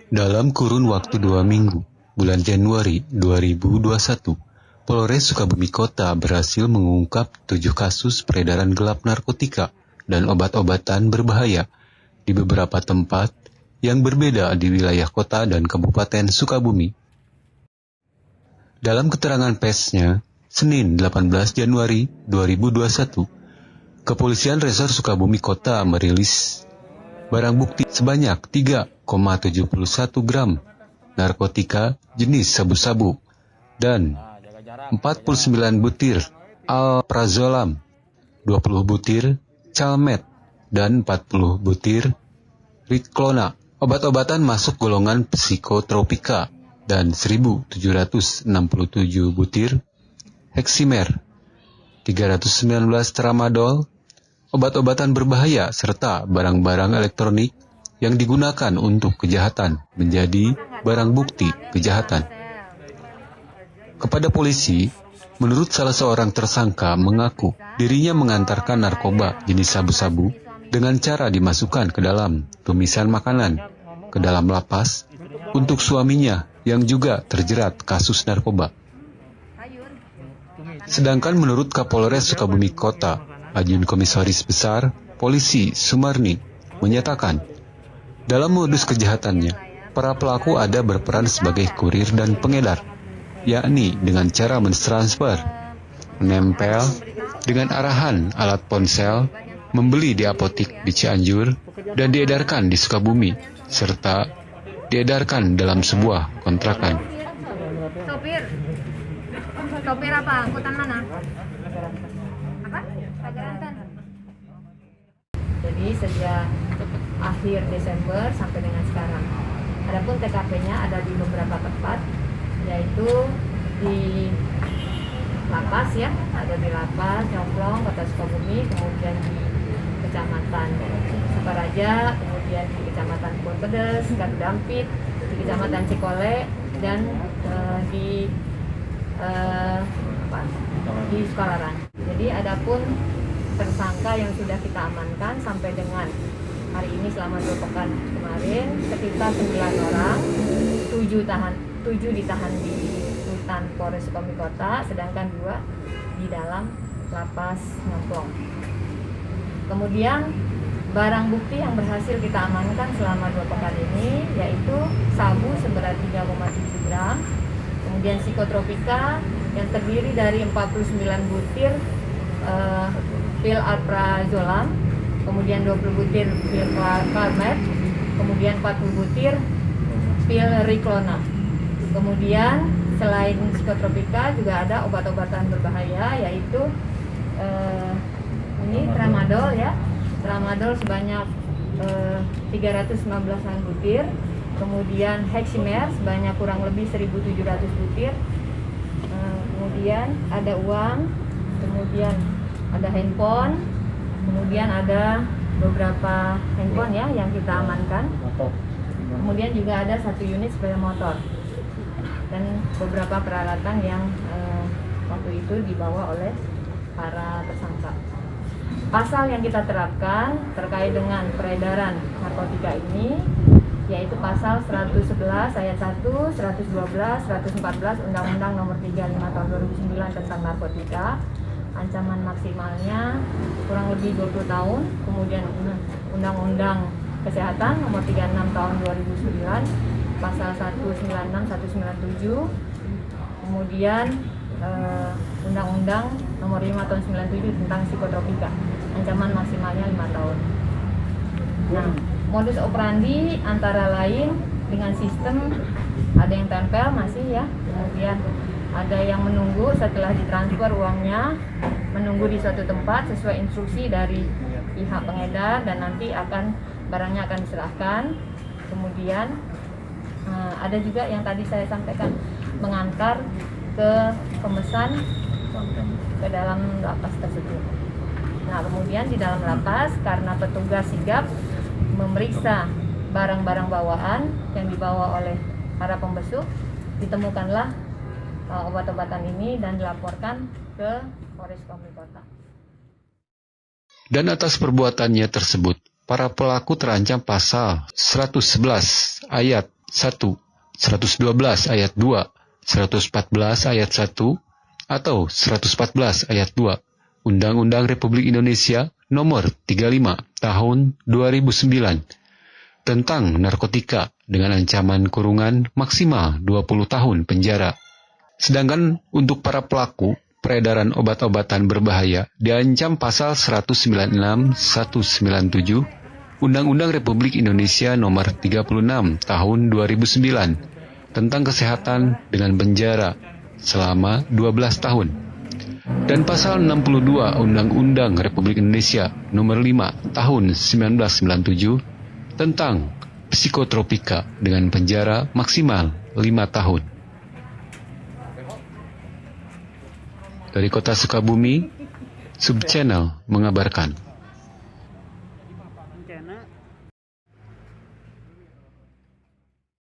Dalam kurun waktu 2 minggu, bulan Januari 2021, Polres Sukabumi Kota berhasil mengungkap 7 kasus peredaran gelap narkotika dan obat-obatan berbahaya di beberapa tempat yang berbeda di wilayah kota dan Kabupaten Sukabumi. Dalam keterangan persnya, Senin 18 Januari 2021, Kepolisian Resor Sukabumi Kota merilis barang bukti sebanyak 3,71 gram narkotika jenis sabu-sabu dan 49 butir alprazolam, 20 butir calmet, dan 40 butir riklona. Obat-obatan masuk golongan psikotropika dan 1.767 butir heximer, 319 tramadol, obat-obatan berbahaya, serta barang-barang elektronik yang digunakan untuk kejahatan menjadi barang bukti kejahatan. Kepada polisi, menurut salah seorang tersangka mengaku dirinya mengantarkan narkoba jenis sabu-sabu dengan cara dimasukkan ke dalam tumisan makanan ke dalam lapas untuk suaminya yang juga terjerat kasus narkoba. Sedangkan menurut Kapolres Sukabumi Kota, Ajun Komisaris Besar Polisi Sumarni menyatakan, dalam modus kejahatannya, para pelaku ada berperan sebagai kurir dan pengedar, yakni dengan cara mentransfer, menempel dengan arahan alat ponsel, membeli di apotik di Cianjur, dan diedarkan di Sukabumi, serta diedarkan dalam sebuah kontrakan. Sopir apa? Angkutan mana? Apa? Pageranten. Jadi sejak akhir Desember sampai dengan sekarang. Adapun TKP-nya ada di beberapa tempat, yaitu di Lapas ya, ada di Lapas, Nyomplong, Kota Sukabumi, kemudian di Kecamatan Sukaraja, kemudian di Kecamatan Kebon Pedes, Dampit, di Kecamatan Cikole, dan di Sukalarang. Jadi adapun tersangka yang sudah kita amankan sampai dengan hari ini selama 2 pekan kemarin sekitar 9 orang, 7 ditahan di rutan Polres Sukabumi Kota, sedangkan 2 di dalam Lapas Nyomplong. Kemudian barang bukti yang berhasil kita amankan selama 2 pekan ini yaitu sabu seberat 3,7 gram, kemudian psikotropika yang terdiri dari 49 butir pil alprazolam, kemudian 20 butir pil calmet, kemudian 40 butir pil riklona. Kemudian selain psikotropika juga ada obat-obatan berbahaya yaitu ini tramadol ya, tramadol sebanyak 315 butir, kemudian heximer sebanyak kurang lebih 1.700 butir, kemudian ada uang, kemudian ada handphone, kemudian ada beberapa handphone ya yang kita amankan, kemudian juga ada 1 unit sepeda motor dan beberapa peralatan yang waktu itu dibawa oleh para tersangka. Pasal yang kita terapkan terkait dengan peredaran narkotika ini yaitu pasal 111 ayat 1, 112, 114 Undang-Undang Nomor 35 Tahun 2009 tentang narkotika. Ancaman maksimalnya kurang lebih 20 tahun. Kemudian Undang-Undang Kesehatan Nomor 36 Tahun 2009 pasal 196, 197. Kemudian Undang-Undang Nomor 5 Tahun 97 tentang psikotropika. Ancaman maksimalnya 5 tahun. Nah, modus operandi antara lain dengan sistem ada yang tempel masih ya, kemudian ada yang menunggu setelah ditransfer uangnya, menunggu di suatu tempat sesuai instruksi dari pihak pengedar dan nanti barangnya akan diserahkan. Kemudian ada juga yang tadi saya sampaikan mengantar ke pemesan ke dalam lapas tersebut. Nah, kemudian di dalam lapas karena petugas sigap memeriksa barang-barang bawaan yang dibawa oleh para pembesuk, ditemukanlah obat-obatan ini dan dilaporkan ke Polres Sukabumi Kota. Dan atas perbuatannya tersebut, para pelaku terancam pasal 111 ayat 1, 112 ayat 2, 114 ayat 1, atau 114 ayat 2 Undang-Undang Republik Indonesia Nomor 35 Tahun 2009 tentang narkotika dengan ancaman kurungan maksimal 20 tahun penjara. Sedangkan untuk para pelaku peredaran obat-obatan berbahaya diancam pasal 196, 197 Undang-Undang Republik Indonesia Nomor 36 Tahun 2009 tentang kesehatan dengan penjara selama 12 tahun. Dan pasal 62 Undang-Undang Republik Indonesia Nomor 5 Tahun 1997 tentang psikotropika dengan penjara maksimal 5 tahun. Dari Kota Sukabumi, Subchannel mengabarkan.